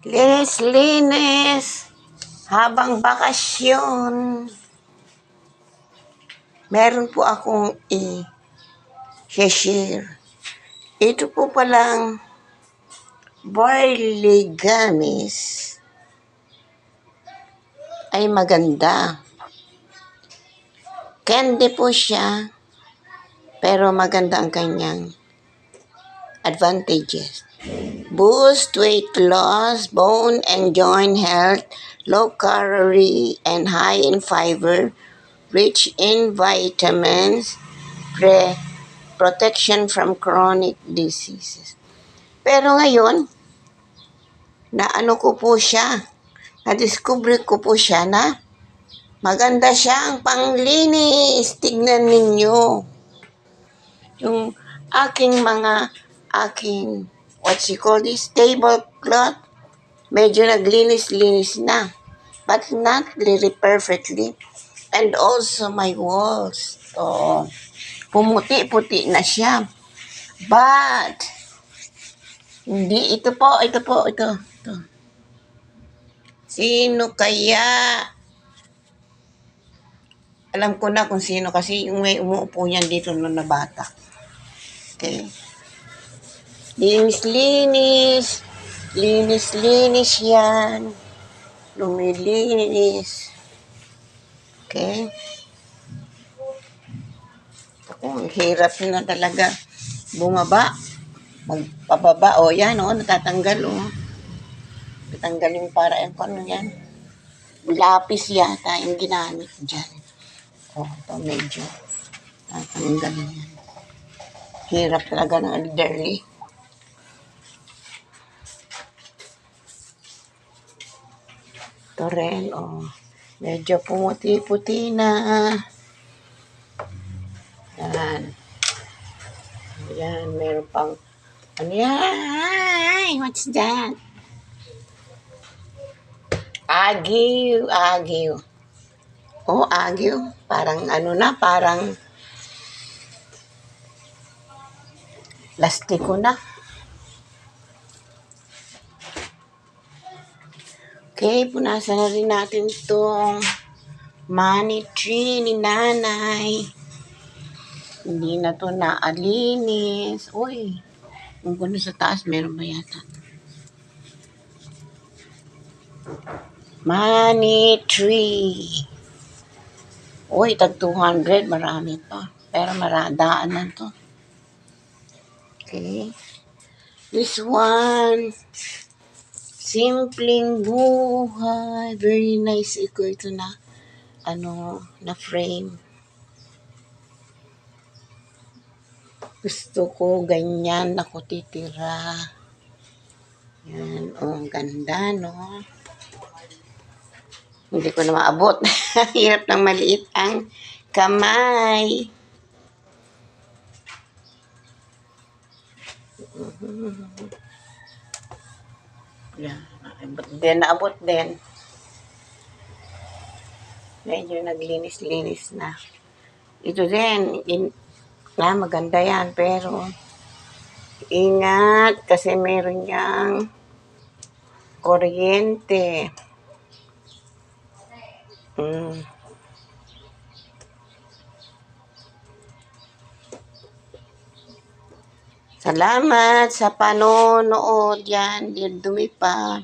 Linis-linis habang bakasyon. Meron po akong i-share. Ito po palang barley gummies ay maganda. Candy po siya, pero maganda ang kanyang advantages. Boost weight loss, bone and joint health, low calorie and high in fiber, rich in vitamins, protection from chronic diseases. Pero ngayon, na-discover ko po siya na maganda siyang panglinis. Tignan ninyo. Yung what's you call this, tablecloth, medyo naglinis-linis na. But not really perfectly. And also my walls. So, pumuti-puti na siya. But, hindi, ito. Sino kaya? Alam ko na kung sino kasi yung may umuupo niyan dito nung na bata. Okay. Linis-linis. Linis-linis yan. Lumilinis. Okay. Ako, ang hirap na talaga bumaba. Magpababa. O, yan, natatanggal, Natanggal yung para yung ano yan. Lapis yata yung ginamit dyan. Ito medyo tatanggal yan. Hirap talaga ng elderly. Ito rin, medyo pumuti-puti na. Yan, meron pang, ano yan? What's that? Agiw. Agiw. Parang parang plastiko na. Okay, punasan na rin natin itong money tree ni nanay. Hindi na to naalinis. Uy, kung kuno sa taas, meron ba yata? Money tree. Uy, tag 200, marami pa. Pero maradaan na to. Okay. This one, simpleng buhay. Very nice ito na, na frame. Gusto ko ganyan ako titira. Yan, ang ganda, no? Hindi ko na maabot. Hirap ng maliit ang kamay. Yan, naabot din. Medyo naglinis-linis na. Ito din, maganda yan, pero ingat kasi meron niyang kuryente. Salamat sa panonood yan. Dumi pa.